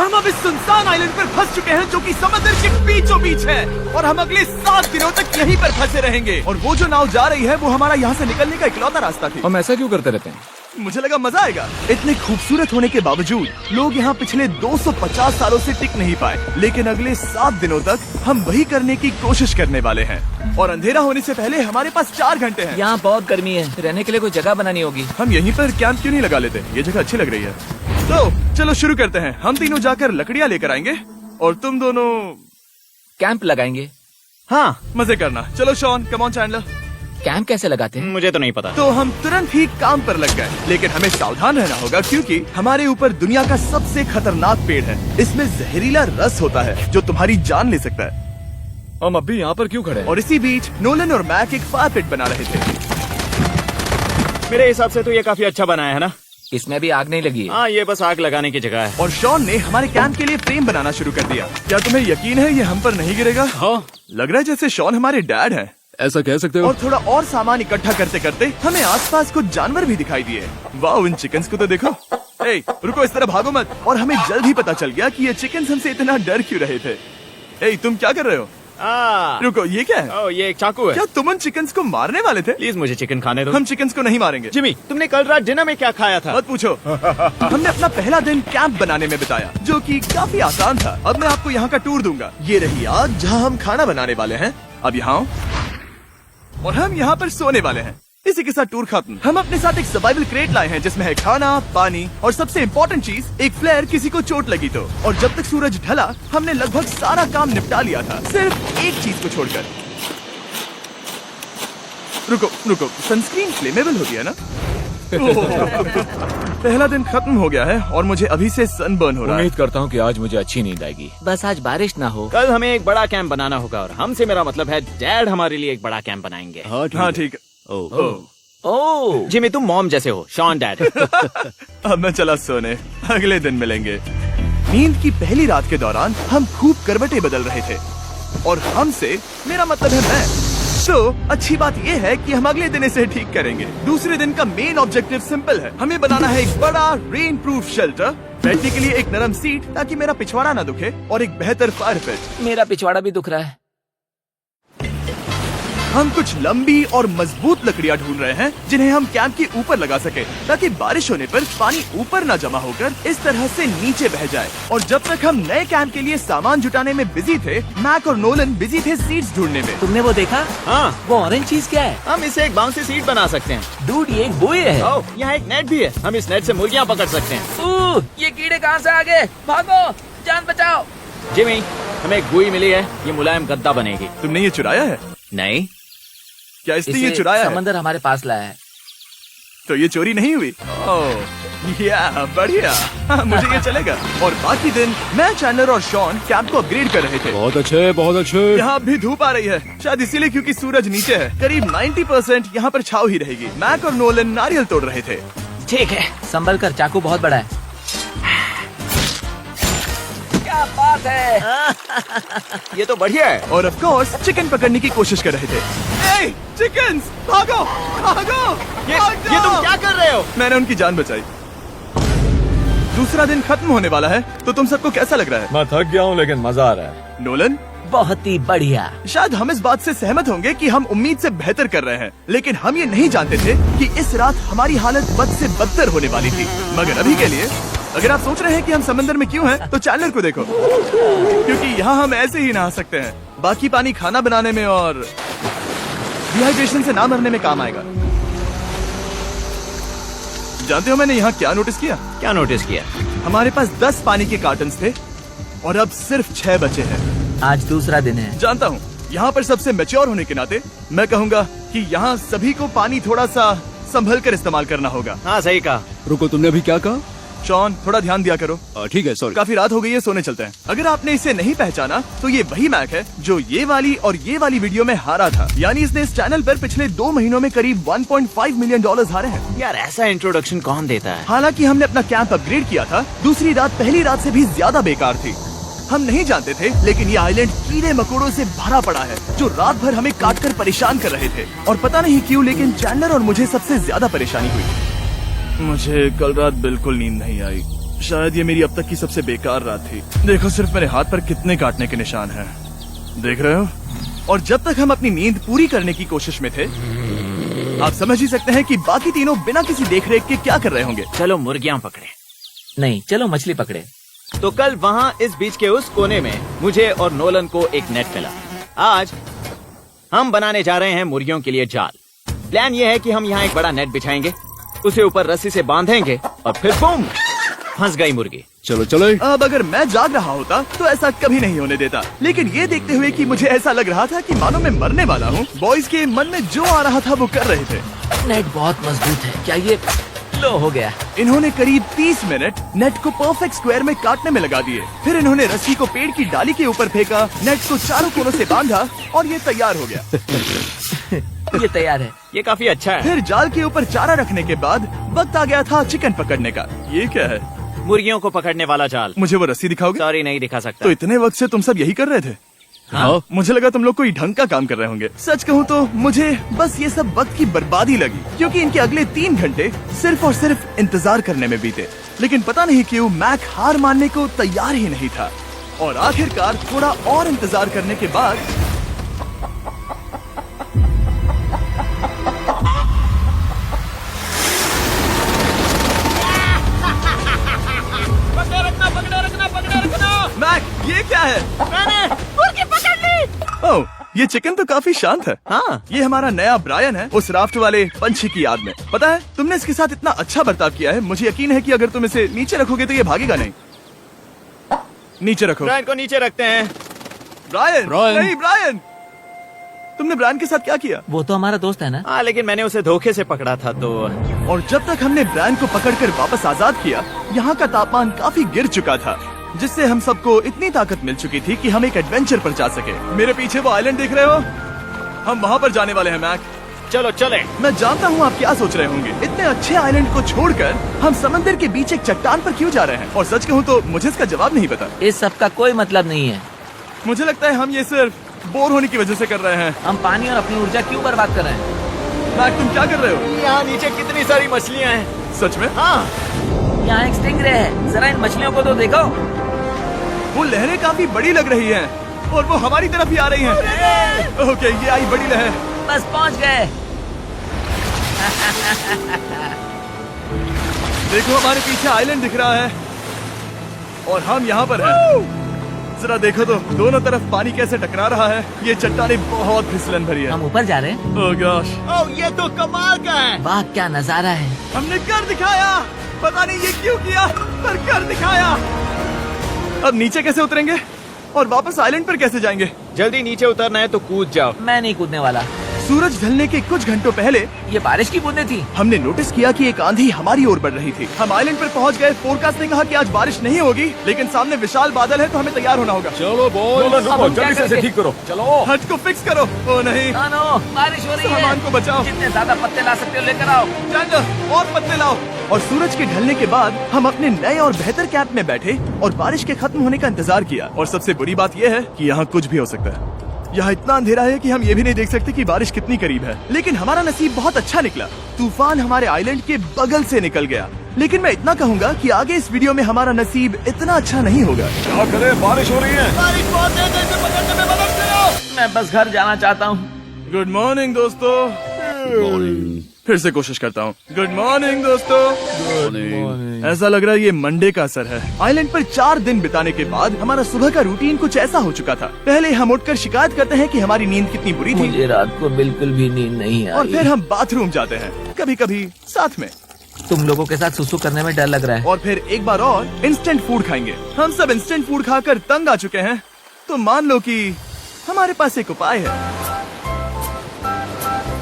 हम अब इस सुनसान आइलैंड पर फंस चुके हैं जो कि समुद्र के बीचों बीच है और हम अगले 7 दिनों तक यहीं पर फंसे रहेंगे। और वो जो नाव जा रही है वो हमारा यहाँ से निकलने का इकलौता रास्ता थी। हम ऐसा क्यों करते रहते हैं? मुझे लगा मजा आएगा। इतने खूबसूरत होने के बावजूद लोग यहाँ पिछले 250 सालों से टिक नहीं पाए, लेकिन अगले 7 दिनों तक हम वही करने की कोशिश करने वाले हैं। और अंधेरा होने से पहले हमारे पास 4 घंटे हैं। यहाँ बहुत गर्मी है, रहने के लिए कोई जगह बनानी होगी। हम यहीं पर कैंप क्यों नहीं लगा लेते? ये जगह अच्छी लग रही है। तो चलो शुरू करते हैं। हम तीनों जाकर लकड़ियाँ लेकर आएंगे और तुम दोनों कैंप लगाएंगे। हाँ मजे करना। चलो Shawn, come on Chandler. Camp कैसे लगाते हैं? मुझे तो नहीं पता। तो हम तुरंत ही काम पर लग गए, लेकिन हमें सावधान रहना होगा क्योंकि हमारे ऊपर दुनिया का सबसे खतरनाक पेड़ है। इसमें जहरीला रस होता है जो तुम्हारी जान ले सकता है। हम अभी यहाँ पर क्यों खड़े हैं? और इसी बीच नोलन और मैक एक फायर पिट बना रहे थे। मेरे हिसाब से तो ये काफी अच्छा बनाया है ना? इसमें भी आग नहीं लगी है। हाँ, ये बस आग लगाने की जगह है। और शॉन ने हमारे कैंप के लिए फ्रेम बनाना शुरू कर दिया। क्या तुम्हें यकीन है ये हम पर नहीं गिरेगा? हाँ। लग रहा है जैसे शॉन हमारे डैड हैं। ऐसा कह सकते हो? और थोड़ा और सामान इकट्ठा करते करते हमें आसपास कुछ जानवर भी दिखाई दिए। वाह, इन चिकन्स को तो देखो। ए, रुको, इस तरह भागो मत। और हमें जल्द ही पता चल गया कि ये चिकन्स हमसे इतना डर क्यों रहे थे। ए, तुम क्या कर रहे हो? रुको, ये क्या है? ओ, ये एक चाकू है। क्या तुम उन चिकन्स को मारने वाले थे? प्लीज मुझे चिकन खाने दो। हम चिकन्स को नहीं मारेंगे। जिमी, तुमने कल रात डिनर में क्या खाया था? मत पूछो। हमने अपना पहला दिन कैंप बनाने में बिताया, जो कि काफी आसान था। अब मैं आपको यहाँ का टूर दूंगा। ये रही आग जहाँ हम खाना बनाने वाले हैं। अब यहाँ और हम यहाँ पर सोने वाले हैं। इसी के साथ टूर खत्म। हम अपने साथ एक सर्वाइवल क्रेट लाए हैं जिसमें है खाना, पानी और सबसे इम्पोर्टेंट चीज एक फ्लेयर किसी को चोट लगी तो। और जब तक सूरज ढला हमने लगभग सारा काम निपटा लिया था, सिर्फ एक चीज को छोड़कर। रुको, सनस्क्रीन फ्लेमेबल हो गया ना? पहला दिन खत्म हो गया है और मुझे अभी से सनबर्न हो रहा है। उम्मीद करता हूँ कि आज मुझे अच्छी नींद आएगी। बस आज बारिश ना हो। कल हमें एक बड़ा कैंप बनाना होगा और हमसे मेरा मतलब है डैड हमारे लिए एक बड़ा कैंप बनाएंगे। हाँ ठीक है। ओह, जिमी, तुम मॉम जैसे हो, शॉन डैड। अब मैं चला सोने, अगले दिन मिलेंगे। नींद की पहली रात के दौरान हम खूब करवटें बदल रहे थे और हमसे मेरा मतलब है मैं। तो अच्छी बात यह है कि हम अगले दिन इसे ठीक करेंगे। दूसरे दिन का मेन ऑब्जेक्टिव सिंपल है। हमें बनाना है एक बड़ा रेन प्रूफ शेल्टर, बैठने के लिए एक नरम सीट ताकि मेरा पिछवाड़ा ना दुखे और एक बेहतर फायर पिट। मेरा पिछवाड़ा भी दुख रहा है। हम कुछ लंबी और मजबूत लकड़ियाँ ढूंढ रहे हैं जिन्हें हम कैंप के ऊपर लगा सके ताकि बारिश होने पर पानी ऊपर न जमा होकर इस तरह से नीचे बह जाए। और जब तक हम नए कैंप के लिए सामान जुटाने में बिजी थे, मैक और नोलन बिजी थे सीड्स ढूंढने में। तुमने वो देखा? हाँ, वो ऑरेंज चीज क्या है? हम इसे एक बाउंसी सीट बना सकते हैं। डूड, ये एक बुए है। ओह, यहाँ एक नेट भी है। हम इस नेट से मुर्गियाँ पकड़ सकते हैं। ये कीड़े कहाँ से आ गए? भागो, जान बचाओ। जिमी, हमें एक बुई मिली है। ये मुलायम गद्दा बनेगी। तुमने ये चुराया है? नहीं, क्या इसलिए ये चुराया है? समंदर हमारे पास लाया है। तो ये चोरी नहीं हुई? ओह या बढ़िया। हाँ, मुझे ये चलेगा। और बाकी दिन मैं, चैंडलर और शॉन कैंप को अपग्रेड कर रहे थे। बहुत अच्छे, बहुत अच्छे। यहाँ भी धूप आ रही है, शायद इसीलिए क्योंकि सूरज नीचे है। करीब 90% यहाँ पर छाव ही रहेगी। मैक और नोलन नारियल तोड़ रहे थे। ठीक है, संभल कर, चाकू बहुत बड़ा है। क्या बात है। ये तो बढ़िया है। और ऑफ कोर्स चिकन पकड़ने की कोशिश कर रहे थे। ए, चिकन्स, भागो, भागो, ये तुम क्या कर रहे हो? मैंने उनकी जान बचाई। दूसरा दिन खत्म होने वाला है, तो तुम सबको कैसा लग रहा है? मैं थक गया हूँ लेकिन मजा आ रहा है। नोलन, बहुत ही बढ़िया। शायद हम इस बात से सहमत होंगे कि हम उम्मीद से बेहतर कर रहे हैं, लेकिन हम ये नहीं जानते थे कि इस रात हमारी हालत बद से बदतर होने वाली थी। मगर अभी के लिए अगर आप सोच रहे हैं कि हम समंदर में क्यों हैं, तो चैंडलर को देखो, क्योंकि यहाँ हम ऐसे ही नहा सकते हैं। बाकी पानी खाना बनाने में और डिहाइड्रेशन से ना मरने में काम आएगा। जानते हो मैंने यहाँ क्या नोटिस किया? क्या नोटिस किया? हमारे पास 10 पानी के कार्टन्स थे और अब सिर्फ 6 बचे हैं। आज दूसरा दिन है। जानता हूँ, यहाँ पर सबसे मैच्योर होने के नाते मैं कहूँगा कि यहाँ सभी को पानी थोड़ा सा संभल कर इस्तेमाल करना होगा। हाँ, सही कहा। रुको, तुमने अभी क्या कहा? शॉन, थोड़ा ध्यान दिया करो। ठीक है, सॉरी। काफी रात हो गई है, सोने चलते हैं। अगर आपने इसे नहीं पहचाना तो ये वही मैक है जो ये वाली और ये वाली वीडियो में हारा था। यानी इसने इस चैनल पर पिछले 2 महीनों में करीब $1.5 मिलियन हारे हैं। यार, ऐसा इंट्रोडक्शन कौन देता है? हालांकि हमने अपना कैंप अपग्रेड किया था, दूसरी रात पहली रात से भी ज्यादा बेकार थी। हम नहीं जानते थे, लेकिन ये आइलैंड कीड़े मकोड़ों से भरा पड़ा है जो रात भर हमें काट कर परेशान कर रहे थे। और पता नहीं क्यों, लेकिन चैंडलर और मुझे सबसे ज्यादा परेशानी हुई। मुझे कल रात बिल्कुल नींद नहीं आई। शायद ये मेरी अब तक की सबसे बेकार रात थी। देखो सिर्फ मेरे हाथ पर कितने काटने के निशान हैं। देख रहे हो? और जब तक हम अपनी नींद पूरी करने की कोशिश में थे, आप समझ ही सकते हैं कि बाकी तीनों बिना किसी देखरेख के क्या कर रहे होंगे। चलो मुर्गियां पकड़े। नहीं, चलो मछली पकड़े। तो कल वहाँ इस बीच के उस कोने में मुझे और नोलन को एक नेट मिला। आज हम बनाने जा रहे हैं मुर्गियों के लिए जाल। प्लान ये है कि हम यहाँ एक बड़ा नेट बिछाएंगे, उसे ऊपर रस्सी से बांधेंगे और फिर बूम, फंस गई मुर्गी। चलो चलो। अब अगर मैं जाग रहा होता तो ऐसा कभी नहीं होने देता, लेकिन ये देखते हुए कि मुझे ऐसा लग रहा था कि मानो मैं मरने वाला हूँ, बॉयज के मन में जो आ रहा था वो कर रहे थे। नेट बहुत मजबूत है। क्या ये लो हो गया? इन्होंने करीब 30 मिनट नेट को परफेक्ट स्क्वायर में काटने में लगा दिए। फिर इन्होंने रस्सी को पेड़ की डाली के ऊपर फेंका, नेट को चारों कोनों से बांधा और ये तैयार हो गया। ये तैयार है। ये काफी अच्छा है। फिर जाल के ऊपर चारा रखने के बाद वक्त आ गया था चिकन पकड़ने का। ये क्या है? मुर्गियों को पकड़ने वाला जाल। मुझे वो रस्सी दिखाओगे? सॉरी, नहीं दिखा सकता। तो इतने वक्त से तुम सब यही कर रहे थे? हाँ। मुझे लगा तुम लोग कोई ढंग का काम कर रहे होंगे। सच कहूँ तो मुझे बस ये सब वक्त की बर्बादी लगी, क्योंकि इनके अगले 3 घंटे सिर्फ और सिर्फ इंतजार करने में बीते। लेकिन पता नहीं क्यों मैक हार मानने को तैयार ही नहीं था, और आखिरकार थोड़ा और इंतजार करने के बाद मैक, ये क्या है? मैंने मुर्गी पकड़ ली। ओह, ये चिकन तो काफी शांत है। हाँ। ये हमारा नया ब्रायन है, उस राफ्ट वाले पंछी की याद में। पता है, तुमने इसके साथ इतना अच्छा बर्ताव किया है, मुझे यकीन है कि अगर तुम इसे नीचे रखोगे तो ये भागेगा नहीं। नीचे रखो। ब्रायन को नीचे रखते हैं। Brian, Brian. नहीं ब्रायन। तुमने ब्रायन के साथ क्या किया? वो तो हमारा दोस्त है ना। हाँ, लेकिन मैंने उसे धोखे से पकड़ा था तो। और जब तक हमने ब्रायन को पकड़कर वापस आजाद किया, यहाँ का तापमान काफी गिर चुका था, जिससे हम सबको इतनी ताकत मिल चुकी थी कि हम एक एडवेंचर पर जा सके। मेरे पीछे वो आइलैंड देख रहे हो? हम वहाँ पर जाने वाले हैं मैक। चलो चले। मैं जानता हूँ आप क्या सोच रहे होंगे, इतने अच्छे आइलैंड को छोड़कर हम समंदर के बीच एक चट्टान पर क्यों जा रहे हैं? और सच कहूँ तो मुझे इसका जवाब नहीं पता। इस सब का कोई मतलब नहीं है। मुझे लगता है हम ये सिर्फ बोर होने की वजह से कर रहे हैं। हम पानी और अपनी ऊर्जा क्यों बर्बाद कर रहे हैं? मैक, तुम क्या कर रहे हो? यहाँ नीचे कितनी सारी मछलियाँ हैं। सच में? हाँ। यहाँ एक स्टिंगरे है, जरा इन मछलियों को तो देखो। वो लहरें काफी बड़ी लग रही हैं और वो हमारी तरफ ही आ रही हैं। ओके, ये आई बड़ी लहर। बस पहुँच गए। देखो हमारे पीछे आइलैंड दिख रहा है और हम यहाँ पर हैं। जरा देखो तो दोनों तरफ पानी कैसे टकरा रहा है। ये चट्टानें बहुत फिसलन भरी है। हम ऊपर जा रहे हैं। ओह गॉश, ओह, ये तो कमाल का है। वाह, क्या नजारा है। हमने कर दिखाया। पता नहीं ये क्यों किया, पर कर दिखाया। अब नीचे कैसे उतरेंगे और वापस आइलैंड पर कैसे जाएंगे? जल्दी नीचे उतरना है तो कूद जाओ। मैं नहीं कूदने वाला। सूरज ढलने के कुछ घंटों पहले ये बारिश की बूंदें थी। हमने नोटिस किया कि एक आंधी हमारी ओर बढ़ रही थी। हम आइलैंड पर पहुंच गए। फोरकास्ट ने कहा कि आज बारिश नहीं होगी, लेकिन सामने विशाल बादल है तो हमें तैयार होना होगा। चलो बॉय, अब हम क्या जल्दी से इसे करेंगे? ठीक करो। चलो। हट को फिक्स करो। ओ नहीं, नो, बारिश हो रही है। सामान को बचाओ। जितने ज्यादा पत्ते ला सकते हो लेकर आओ। चल और पत्ते लाओ। और सूरज के ढलने के बाद हम अपने नए और बेहतर कैंप में बैठे और बारिश के खत्म होने का इंतजार किया। और सबसे बुरी बात यह है कि यहाँ कुछ भी हो सकता है। यहाँ इतना अंधेरा है कि हम ये भी नहीं देख सकते कि बारिश कितनी करीब है। लेकिन हमारा नसीब बहुत अच्छा निकला। तूफान हमारे आइलैंड के बगल से निकल गया। लेकिन मैं इतना कहूँगा कि आगे इस वीडियो में हमारा नसीब इतना अच्छा नहीं होगा। क्या करें, बारिश हो रही है। बारिश बहुत तेज है, इसे पकड़ने में मदद करो। मैं बस घर जाना चाहता हूँ। गुड मॉर्निंग दोस्तों। फिर से कोशिश करता हूँ। गुड मॉर्निंग दोस्तों। ऐसा लग रहा है ये मंडे का असर है। आइलैंड पर 4 दिन बिताने के बाद हमारा सुबह का रूटीन कुछ ऐसा हो चुका था। पहले हम उठकर शिकायत करते हैं कि हमारी नींद कितनी बुरी थी, मुझे रात को बिल्कुल भी नींद नहीं आई। और फिर हम बाथरूम जाते हैं, कभी कभी साथ में। तुम लोगों के साथ सुसु करने में डर लग रहा है। और फिर एक बार और इंस्टेंट फूड खाएंगे। हम सब इंस्टेंट फूड खाकर तंग आ चुके हैं, तो मान लो कि हमारे पास एक उपाय है।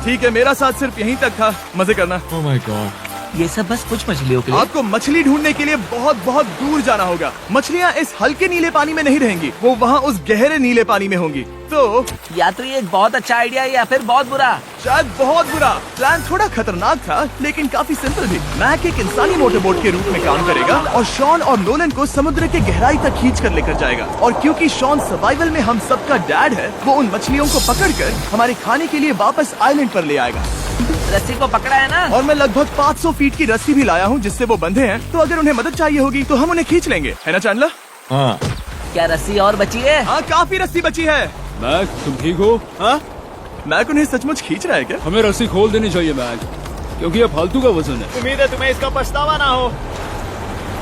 ठीक है, मेरा साथ सिर्फ यहीं तक था। मजे करना। Oh my God. ये सब बस कुछ मछलियों के लिए। आपको मछली ढूंढने के लिए बहुत बहुत दूर जाना होगा। मछलियाँ इस हल्के नीले पानी में नहीं रहेंगी, वो वहाँ उस गहरे नीले पानी में होंगी। तो या तो ये एक बहुत अच्छा आइडिया है या फिर बहुत बुरा। शायद बहुत बुरा। प्लान थोड़ा खतरनाक था लेकिन काफी सिंपल भी। मैक एक इंसानी मोटरबोट के रूप में काम करेगा और शॉन और नोलन को समुद्र के गहराई तक खींच कर लेकर जाएगा। और क्योंकि शॉन सर्वाइवल में हम सबका डैड है, वो उन मछलियों को पकड़कर हमारे खाने के लिए वापस आइलैंड पर ले आएगा। रस्सी को पकड़ा है ना? और मैं लगभग 500 फीट की रस्सी भी लाया हूँ जिससे वो बंधे हैं, तो अगर उन्हें मदद चाहिए होगी तो हम उन्हें खींच लेंगे, है ना चैंडलर? हाँ। क्या रस्सी और बची है? हाँ, काफी रस्सी बची है। मैक, तुम ठीक हो? हाँ, मैक उन्हें सचमुच खींच रहा है क्या? हमें रस्सी खोल देनी चाहिए मैक, क्योंकि ये फालतू का वजन है। उम्मीद है तुम्हें इसका पछतावा ना हो।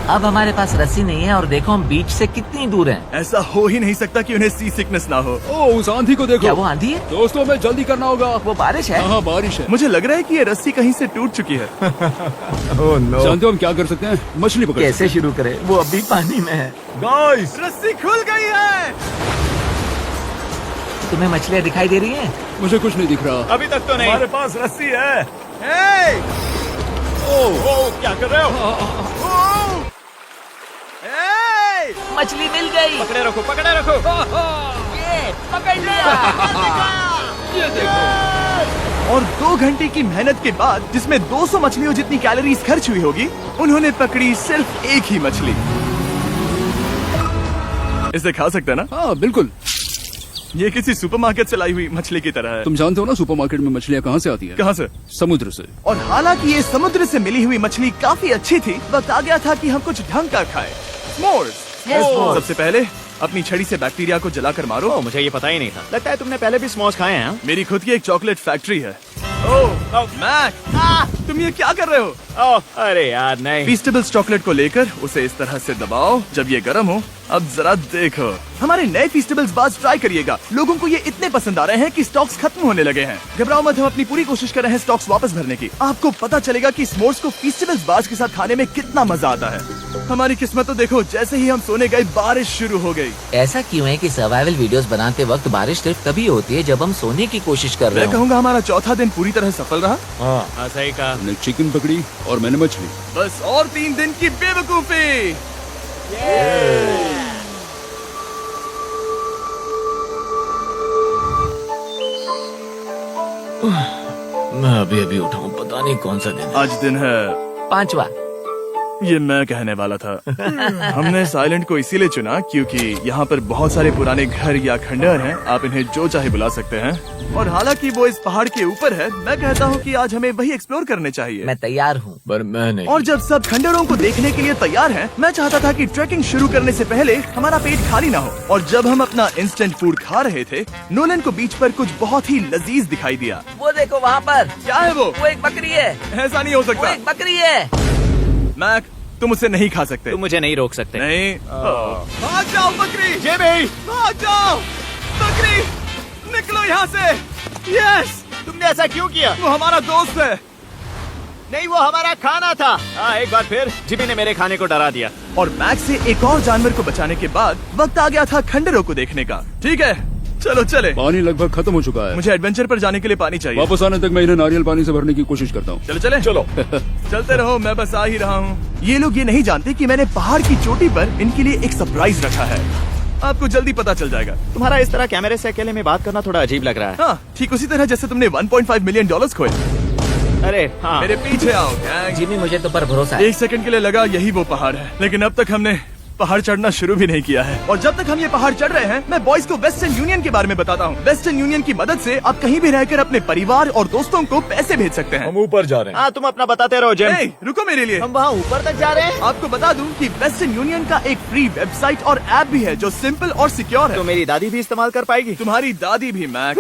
अब हमारे पास रस्सी नहीं है और देखो हम बीच से कितनी दूर हैं। ऐसा हो ही नहीं सकता कि उन्हें सी सिकनेस ना हो। ओ, उस आंधी को देखो। क्या वो आंधी है? दोस्तों, हमें जल्दी करना होगा। वो बारिश है? हाँ, बारिश है। मुझे लग रहा है कि ये रस्सी कहीं से टूट चुकी है। जानते हो हम क्या कर सकते हैं? मछली पकड़। कैसे शुरू करें? वो अभी पानी में है। गाइस, रस्सी खुल गई है। तुम्हें मछलियाँ दिखाई दे रही हैं? मुझे कुछ नहीं दिख रहा। अभी तक तो नहीं। हमारे पास रस्सी है। हे! ओ, क्या कर रहे हो? हे! मछली मिल गई। पकड़े रखो, पकड़े रखो। ये पकड़ लिया। ये देखो। और 2 घंटे की मेहनत के बाद, जिसमें 200 मछलियों जितनी कैलोरीज खर्च हुई होगी, उन्होंने पकड़ी सिर्फ एक ही मछली। इसे खा सकते हैं ना? हाँ, बिल्कुल। ये किसी सुपरमार्केट से लाई हुई मछली की तरह है। तुम जानते हो ना सुपरमार्केट में मछलियाँ कहाँ से आती है? कहाँ से? समुद्र से। और हालांकि ये समुद्र से मिली हुई मछली काफी अच्छी थी, वक्त आ गया था कि हम कुछ ढंग का खाएं। s'mores। S'mores। सबसे पहले अपनी छड़ी से बैक्टीरिया को जलाकर मारो। ओ, मुझे ये पता ही नहीं था। लगता है तुमने पहले भी स्मोस खाए हैं। मेरी खुद की एक चॉकलेट फैक्ट्री है। मैक, तुम ये क्या कर रहे हो? ओह, अरे यार नहीं। फीस्टेबल्स चॉकलेट को लेकर उसे इस तरह से दबाओ। जब ये गर्म हो, अब जरा देखो। हमारे नए फीस्टेबल्स बार्स ट्राई करिएगा। लोगों को ये इतने पसंद आ रहे हैं कि स्टॉक्स खत्म होने लगे हैं। घबराओ मत, हम अपनी पूरी कोशिश कर रहे हैं स्टॉक्स वापस भरने की। आपको पता चलेगा कि s'mores को फीस्टेबल्स बार्स के साथ खाने में कितना मजा आता है। हमारी किस्मत तो देखो, जैसे ही हम सोने गए बारिश शुरू हो गई। ऐसा क्यों है कि सर्वाइवल वीडियोस बनाते वक्त बारिश सिर्फ तभी होती है जब हम सोने की कोशिश कर रहे मैं हो? कहूँगा हमारा चौथा दिन पूरी तरह सफल रहा। हाँ, सही कहा। हमने चिकन पकड़ी और मैंने मछली। बस और 3 दिन की बेवकूफी। मैं अभी अभी उठा हूँ, पता नहीं कौन सा दिन है। आज दिन है 5वां। ये मैं कहने वाला था। हमने इस आइलैंड को इसीलिए चुना क्योंकि यहाँ पर बहुत सारे पुराने घर या खंडहर हैं। आप इन्हें जो चाहे बुला सकते हैं। और हालांकि वो इस पहाड़ के ऊपर है, मैं कहता हूँ कि आज हमें वही एक्सप्लोर करने चाहिए। मैं तैयार हूँ। पर मैं नहीं। और जब सब खंडहरों को देखने के लिए तैयार हैं, मैं चाहता था कि ट्रैकिंग शुरू करने से पहले हमारा पेट खाली ना हो। और जब हम अपना इंस्टेंट फूड खा रहे थे, नोलन को बीच पर कुछ बहुत ही लजीज दिखाई दिया। वो देखो वहाँ पर। क्या है वो? वो एक बकरी है। ऐसा नहीं हो वो सकता। एक बकरी है। मैक, तुम उसे नहीं खा सकते। तुम मुझे नहीं रोक सकते। नहीं। भाग जाओ बकरी। जे भाई, भाग जाओ बकरी, निकलो यहाँ से। यस, तुमने ऐसा क्यों किया? वो हमारा दोस्त है। नहीं, वो हमारा खाना था। हाँ, एक बार फिर जिमी ने मेरे खाने को डरा दिया। और मैक से एक और जानवर को बचाने के बाद वक्त आ गया था खंडहरों को देखने का। ठीक है, चलो चले। पानी लगभग खत्म हो चुका है। मुझे एडवेंचर पर जाने के लिए पानी चाहिए। वापस आने तक मैं इन्हें नारियल पानी से भरने की कोशिश करता हूँ। चलो चले। चलो। चलते रहो, मैं बस आ ही रहा हूँ। ये लोग ये नहीं जानते कि मैंने पहाड़ की चोटी पर इनके लिए एक सरप्राइज रखा है। आपको जल्दी पता चल जाएगा। तुम्हारा इस तरह कैमरे से अकेले में बात करना थोड़ा अजीब लग रहा है। हाँ, ठीक उसी तरह जैसे तुमने $1.5 मिलियन खोए। अरे हाँ, मेरे पीछे आओ गैंग। जिमी, मुझे तो पर भरोसा है। 1 सेकंड के लिए लगा यही वो पहाड़ है, लेकिन अब तक हमने पहाड़ चढ़ना शुरू भी नहीं किया है। और जब तक हम ये पहाड़ चढ़ रहे हैं, मैं बॉयज को वेस्टर्न यूनियन के बारे में बताता हूँ। वेस्टर्न यूनियन की मदद से आप कहीं भी रहकर अपने परिवार और दोस्तों को पैसे भेज सकते हैं। हम ऊपर जा रहे हैं। हाँ, तुम अपना बताते रहो जेम। Hey, रुको मेरे लिए। हम वहाँ ऊपर तक जा रहे हैं। आपको बता दूं कि वेस्टर्न यूनियन का एक फ्री वेबसाइट और ऐप भी है जो सिंपल और सिक्योर है। तो मेरी दादी भी इस्तेमाल कर पाएगी। तुम्हारी दादी भी मैक।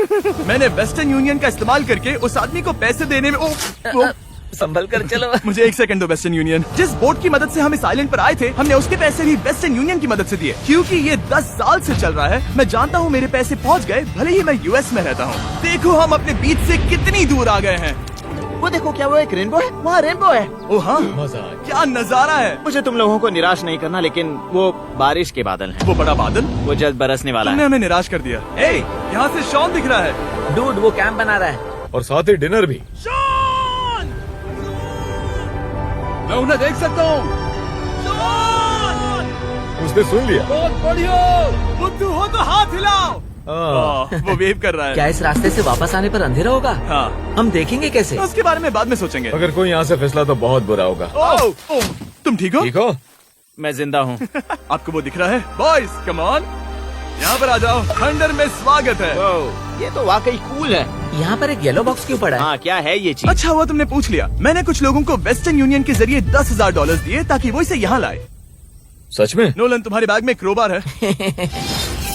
मैंने वेस्टर्न यूनियन का इस्तेमाल करके उस आदमी को पैसे देने में संभल कर चलो। मुझे 1 सेकंड दो। वेस्टर्न यूनियन, जिस बोट की मदद से हम इस आइलैंड पर आए थे, हमने उसके पैसे भी वेस्टर्न यूनियन की मदद से दिए। क्योंकि ये 10 साल से चल रहा है, मैं जानता हूँ मेरे पैसे पहुँच गए, भले ही मैं यूएस में रहता हूँ। देखो हम अपने बीच से कितनी दूर आ गए हैं। वो देखो, क्या वो एक रेनबो है? वहाँ रेनबो है। ओ हाँ, क्या नजारा है। मुझे तुम लोगों को निराश नहीं करना, लेकिन वो बारिश के बादल हैं। वो बड़ा बादल, वो जल्द बरसने वाला तुमने है। हमें निराश कर दिया। ए, यहाँ से शॉन दिख रहा है। डूड, वो कैंप बना रहा है। और साथ ही डिनर भी। शॉन! मैं उन्हें देख सकता हूँ। शॉन! उसने सुन लिया। बहुत बढ़िया। बुद्धू हो तो हाथ हिलाओ। वो वेव कर रहा क्या है। इस रास्ते से वापस आने पर अंधेरा होगा? हाँ, हम देखेंगे कैसे? उसके बारे में बाद में सोचेंगे। अगर कोई यहाँ से फिसला तो बहुत बुरा होगा। ओह, तुम ठीक हो? ठीक हो? मैं जिंदा हूँ। आपको वो दिख रहा है? बॉयज कम ऑन, यहाँ पर आ जाओ, थंडर में स्वागत है। ये तो वाकई कूल है। यहाँ पर एक येलो बॉक्स क्यों पड़ा है? हाँ, क्या है ये चीज? अच्छा हुआ तुमने पूछ लिया। मैंने कुछ लोगों को वेस्टर्न यूनियन के जरिए $10,000 दिए ताकि वो इसे यहाँ लाए। सच में? नोलन, तुम्हारे बैग में क्रोबार है।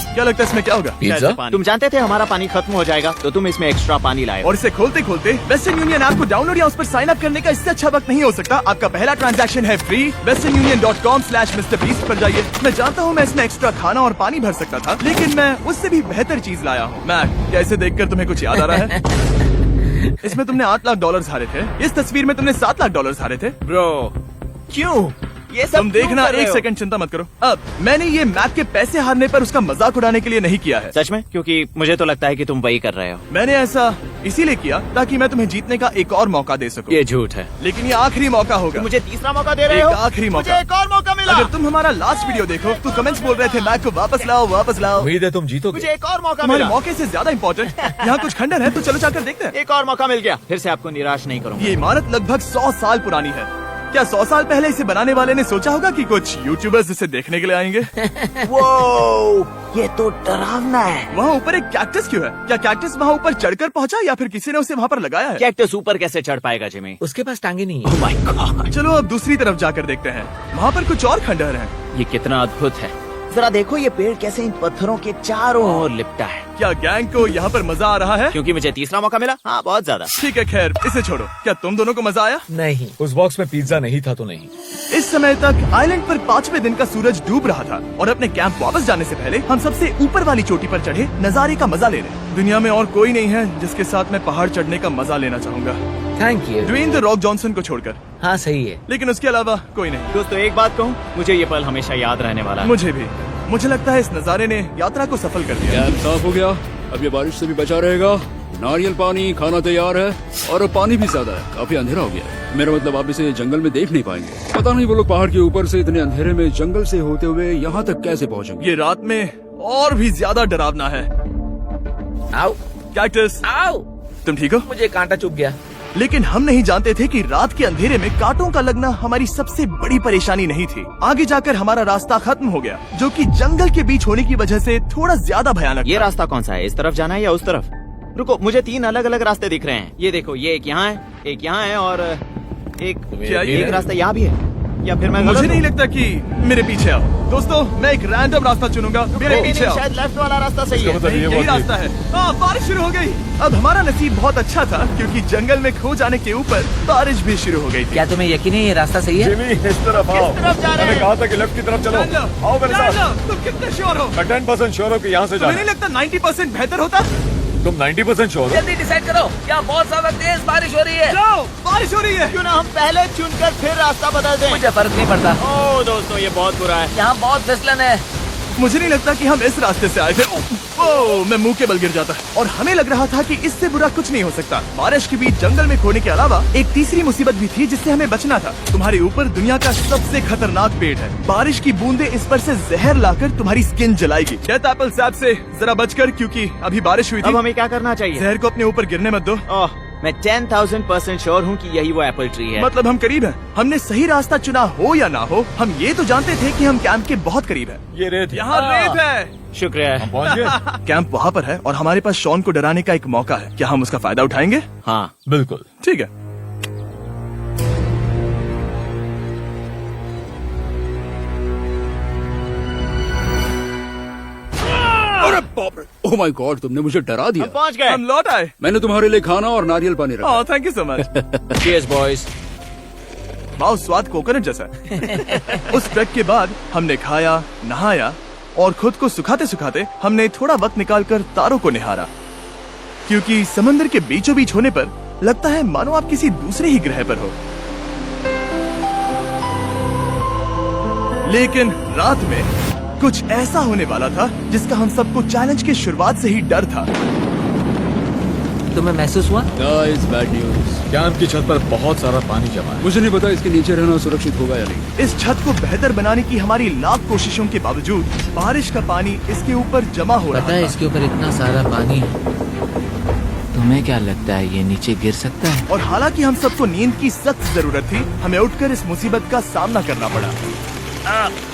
क्या लगता है इसमें क्या होगा? पिज्जा? तुम जानते थे हमारा पानी खत्म हो जाएगा, तो तुम इसमें एक्स्ट्रा पानी लाए। और इसे खोलते खोलते वेस्टर्न यूनियन ऐप को डाउनलोड या उस पर साइन अप करने का इससे अच्छा वक्त नहीं हो सकता। आपका पहला ट्रांजैक्शन है फ्री। westernunion.com/MrBeast पर जाइए। मैं जानता हूँ मैं इसमें एक्स्ट्रा खाना और पानी भर सकता था, लेकिन मैं उससे भी बेहतर चीज लाया हूँ। मैक, क्या इसे देखकर तुम्हें कुछ याद आ रहा है? इसमें तुमने $8 लाख हारे थे। इस तस्वीर में तुमने $7 लाख हारे थे। ब्रो, क्यों? ये सब तुम क्यों देखना, कर रहे एक हो? सेकंड चिंता मत करो। अब मैंने ये मैक के पैसे हारने पर उसका मजाक उड़ाने के लिए नहीं किया है। सच में? क्योंकि मुझे तो लगता है कि तुम वही कर रहे हो। मैंने ऐसा इसीलिए किया ताकि मैं तुम्हें जीतने का एक और मौका दे सकूं। ये झूठ है। लेकिन ये आखिरी मौका होगा। मुझे तीसरा मौका दे रहे एक हो? आखिरी मौका। मुझे एक और मौका मिला। अगर तुम हमारा लास्ट वीडियो देखो तो कमेंट्स बोल रहे थे मैक को वापस लाओ, वापस लाओ। उम्मीद है तुम जीतोगे। मुझे एक और मौका तुम्हारे मिला। मौके से ज्यादा इम्पोर्टेंट यहाँ कुछ खंडर है, तो चलो जाकर देखते हैं। एक और मौका मिल गया। फिर से आपको निराश नहीं करूंगा। ये इमारत लगभग 100 साल पुरानी है। क्या 100 साल पहले इसे बनाने वाले ने सोचा होगा कि कुछ यूट्यूबर्स इसे देखने के लिए आएंगे? वो ये तो डरावना है। वहाँ ऊपर एक कैक्टस क्यों है? क्या कैक्टस वहाँ ऊपर चढ़कर पहुँचा या फिर किसी ने उसे वहाँ पर लगाया है? कैक्टस ऊपर कैसे चढ़ पाएगा जिमी? उसके पास टांगे नहीं है। ओह माय गॉड, चलो अब दूसरी तरफ जाकर देखते हैं। वहाँ पर कुछ और खंडहर हैं। ये कितना अद्भुत है। जरा देखो ये पेड़ कैसे इन पत्थरों के चारों ओर लिपटा है। क्या गैंग को यहाँ पर मजा आ रहा है? क्योंकि मुझे तीसरा मौका मिला। हाँ, बहुत ज्यादा। ठीक है, खैर इसे छोड़ो। क्या तुम दोनों को मजा आया? नहीं। उस बॉक्स में पिज्जा नहीं था तो नहीं। इस समय तक आइलैंड पर 5वें दिन का सूरज डूब रहा था और अपने कैंप वापस जाने से पहले हम सबसे ऊपर वाली चोटी पर चढ़े नजारे का मजा ले रहे। दुनिया में और कोई नहीं है जिसके साथ मैं पहाड़ चढ़ने का मजा लेना चाहूंगा, thank you. Dwayne the Rock Johnson को छोड़कर। हाँ सही है। लेकिन उसके अलावा कोई नहीं। दोस्तों, एक बात कहूँ, मुझे ये पल हमेशा याद रहने वाला है। मुझे भी। मुझे लगता है इस नजारे ने यात्रा को सफल कर दिया। कैंप साफ हो गया, अब ये बारिश से भी बचा रहेगा। नारियल पानी, खाना तैयार है और अब पानी भी ज्यादा है। काफी अंधेरा हो गया है। मेरा मतलब आप इसे जंगल में देख नहीं पाएंगे। पता नहीं वो लोग पहाड़ के ऊपर से इतने अंधेरे में जंगल से होते हुए यहाँ तक कैसे पहुँचेंगे। ये रात में और भी ज्यादा डरावना है। आओ कैक्टस, आओ, तुम ठीक हो? मुझे कांटा चुभ गया। लेकिन हम नहीं जानते थे कि रात के अंधेरे में कांटों का लगना हमारी सबसे बड़ी परेशानी नहीं थी। आगे जाकर हमारा रास्ता खत्म हो गया, जो कि जंगल के बीच होने की वजह से थोड़ा ज्यादा भयानक ये था। रास्ता कौन सा है? इस तरफ जाना है या उस तरफ? रुको, मुझे 3 अलग अलग रास्ते दिख रहे हैं। ये देखो, ये एक यहाँ है, एक यहाँ है और क्या ये- एक रास्ता यहाँ भी है। या फिर मैं मुझे गलत नहीं हूँ? लगता कि मेरे पीछे आओ। दोस्तों, मैं एक रैंडम रास्ता चुनूंगा, मेरे नहीं, पीछे नहीं, आओ। शायद लेफ्ट वाला रास्ता सही है। मतलब ये यही बहुत रास्ता है। हाँ, बारिश शुरू हो गई। अब हमारा नसीब बहुत अच्छा था क्योंकि जंगल में खो जाने के ऊपर बारिश भी शुरू हो गई थी। क्या तुम्हें यकीन है ये रास्ता सही है? जिमी, इस तरफ आओ। तरफ जा रहे मैंने हैं? कहा था कि लेफ्ट की तरफ चलो। जान लो, आओ मेरे जान साथ। लो, तुम कितने श्योर हो? मैं 10% श्योर हूँ कि यहाँ से तुम्हें जाना। नहीं लगता 90% बेहतर होता? तुम 90% श्योर हो? जल्दी डिसाइड करो। यहाँ बहुत ज्यादा तेज बारिश हो रही है। जाओ, बारिश हो रही है। क्यों ना हम पहले चुनकर फिर रास्ता बदल दें? मुझे फर्क नहीं पड़ता। ओह दोस्तों, ये बहुत बुरा है। यहाँ बहुत फिसलन है। मुझे नहीं लगता कि हम इस रास्ते से आए थे। ओह, मैं मुंह के बल गिर जाता और हमें लग रहा था कि इससे बुरा कुछ नहीं हो सकता। बारिश के बीच जंगल में खोने के अलावा एक तीसरी मुसीबत भी थी जिससे हमें बचना था। तुम्हारे ऊपर दुनिया का सबसे खतरनाक पेड़ है। बारिश की बूंदें इस पर से जहर लाकर तुम्हारी स्किन जलाएगी। डेथ एप्पल सैप से जरा बचकर, क्योंकि अभी बारिश हुई अब थी। हमें क्या करना चाहिए? जहर को अपने ऊपर गिरने मत दो। ओह, मैं 10,000% श्योर हूँ कि यही वो एप्पल ट्री है। मतलब हम करीब हैं। हमने सही रास्ता चुना हो या ना हो, हम ये तो जानते थे कि हम कैंप के बहुत करीब हैं। ये रेत है। यहाँ रेत है। शुक्रिया है। पहुँच गए? कैंप वहाँ पर है और हमारे पास शॉन को डराने का एक मौका है। क्या हम उसका फायदा उठाएंगे? हाँ, बिल्कुल। ठीक है। अरे बाप रे, ओह माय गॉड, तुमने मुझे डरा दिया। हम पहुँच गए। हम लौट आए। मैंने तुम्हारे लिए खाना और नारियल पानी रखा। Oh, thank you so much. Cheers, boys। वाह, स्वाद कोकोनट जैसा है। उस ट्रैक के बाद हमने खाया, नहाया और खुद को सुखाते सुखाते हमने थोड़ा वक्त निकालकर तारों को निहारा, क्योंकि समंदर के बीचों बीच होने पर लगता है मानो आप किसी दूसरे ही ग्रह पर हो। लेकिन रात में कुछ ऐसा होने वाला था जिसका हम सबको चैलेंज की शुरुआत से ही डर था। तुम्हें महसूस हुआ? Guys, bad news. कैंप की छत पर बहुत सारा पानी जमा है। मुझे नहीं पता इसके नीचे रहना सुरक्षित होगा या नहीं। इस छत को बेहतर बनाने की हमारी लाख कोशिशों के बावजूद बारिश का पानी इसके ऊपर जमा हो रहा पता है था। इसके ऊपर इतना सारा पानी है। तुम्हें क्या लगता है ये नीचे गिर सकता है? और हालांकि हम सबको नींद की सख्त जरूरत थी, हमें उठकर इस मुसीबत का सामना करना पड़ा।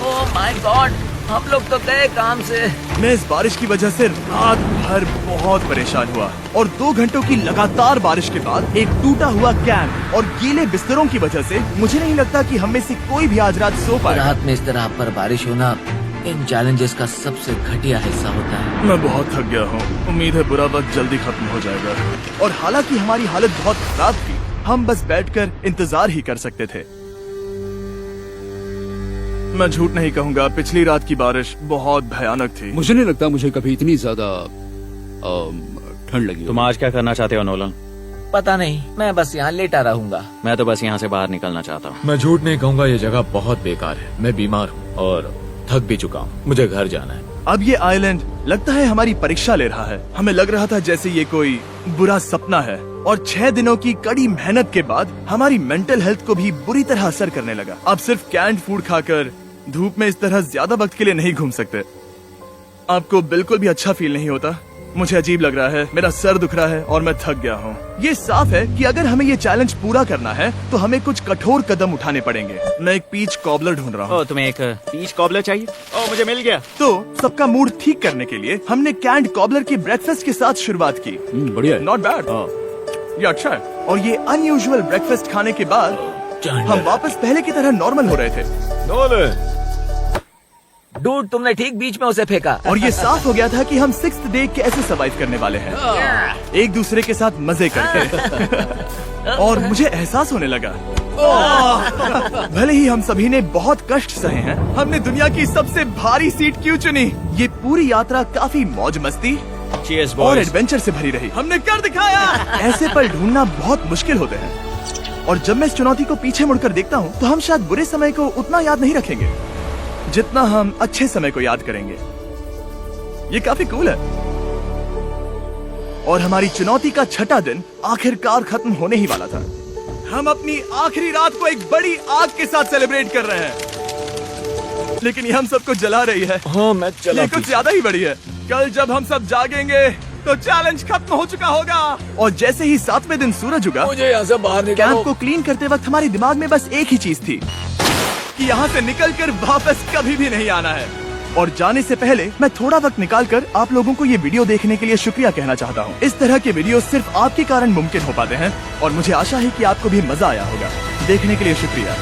ओह माय गॉड, हम लोग तो गए काम से। मैं इस बारिश की वजह से रात भर बहुत परेशान हुआ और 2 घंटों की लगातार बारिश के बाद एक टूटा हुआ कैंप और गीले बिस्तरों की वजह से मुझे नहीं लगता कि हम में से कोई भी आज रात सो पाएगा। रात में इस तरह पर बारिश होना इन चैलेंजेस का सबसे घटिया हिस्सा होता है। मैं बहुत थक गया हूँ। उम्मीद है बुरा वक्त जल्दी खत्म हो जाएगा। और हालांकि हमारी हालत बहुत खराब थी, हम बस बैठकर इंतजार ही कर सकते थे। मैं झूठ नहीं कहूँगा, पिछली रात की बारिश बहुत भयानक थी। मुझे नहीं लगता मुझे कभी इतनी ज्यादा ठंड लगी। तुम आज क्या करना चाहते हो नोलन? पता नहीं, मैं बस यहाँ लेटा रहूंगा। मैं तो बस यहाँ से बाहर निकलना चाहता हूँ। मैं झूठ नहीं कहूँगा, ये जगह बहुत बेकार है। मैं बीमार हूँ और थक भी चुका हूँ। मुझे घर जाना है। अब ये आइलैंड लगता है हमारी परीक्षा ले रहा है। हमें लग रहा था जैसे ये कोई बुरा सपना है और 6 दिनों की कड़ी मेहनत के बाद हमारी मेंटल हेल्थ को भी बुरी तरह असर करने लगा। अब सिर्फ कैंड फूड खाकर धूप में इस तरह ज्यादा वक्त के लिए नहीं घूम सकते। आपको बिल्कुल भी अच्छा फील नहीं होता? मुझे अजीब लग रहा है, मेरा सर दुख रहा है और मैं थक गया हूँ। ये साफ है कि अगर हमें ये चैलेंज पूरा करना है तो हमें कुछ कठोर कदम उठाने पड़ेंगे। मैं एक पीच कॉबलर ढूंढ रहा हूँ। ओ, तुम्हें एक पीच कॉबलर चाहिए? ओ, मुझे मिल गया। तो सबका मूड ठीक करने के लिए हमने कैंड कॉबलर के ब्रेकफास्ट के साथ शुरुआत की। बढ़िया है। नॉट बैड, ये अच्छा है। और ये अनयूजुअल ब्रेकफास्ट खाने के बाद हम वापस पहले की तरह नॉर्मल हो रहे थे। नोलन, डूड, तुमने ठीक बीच में उसे फेंका। और ये साफ हो गया था कि हम 6th डे कैसे सरवाइव करने वाले हैं, एक दूसरे के साथ मजे करके। और मुझे एहसास होने लगा, भले ही हम सभी ने बहुत कष्ट सहे हैं, हमने दुनिया की सबसे भारी सीट क्यों चुनी? ये पूरी यात्रा काफी मौज मस्ती Cheers, और boys. एडवेंचर से भरी रही। हमने कर दिखाया। ऐसे पल ढूंढना बहुत मुश्किल होते हैं और जब मैं इस चुनौती को पीछे मुड़कर देखता हूँ तो हम शायद बुरे समय को उतना याद नहीं रखेंगे जितना हम अच्छे समय को याद करेंगे। ये काफी कूल है। और हमारी चुनौती का 6ठा दिन आखिरकार खत्म होने ही वाला था। हम अपनी आखिरी रात को एक बड़ी आग के साथ सेलिब्रेट कर रहे हैं, लेकिन ये हम सबको जला रही है। हाँ मैं चला। ये कुछ ज्यादा ही बड़ी है। कल जब हम सब जागेंगे तो चैलेंज खत्म हो चुका होगा। और जैसे ही 7वें दिन सूरज उगा, मुझे यहाँ से बाहर कैंप निकालो। को क्लीन करते वक्त हमारे दिमाग में बस एक ही चीज थी कि यहाँ से निकलकर वापस कभी भी नहीं आना है। और जाने से पहले मैं थोड़ा वक्त निकालकर आप लोगों को ये वीडियो देखने के लिए शुक्रिया कहना चाहता हूँ। इस तरह के वीडियो सिर्फ आपके कारण मुमकिन हो पाते हैं और मुझे आशा है कि आपको भी मजा आया होगा। देखने के लिए शुक्रिया।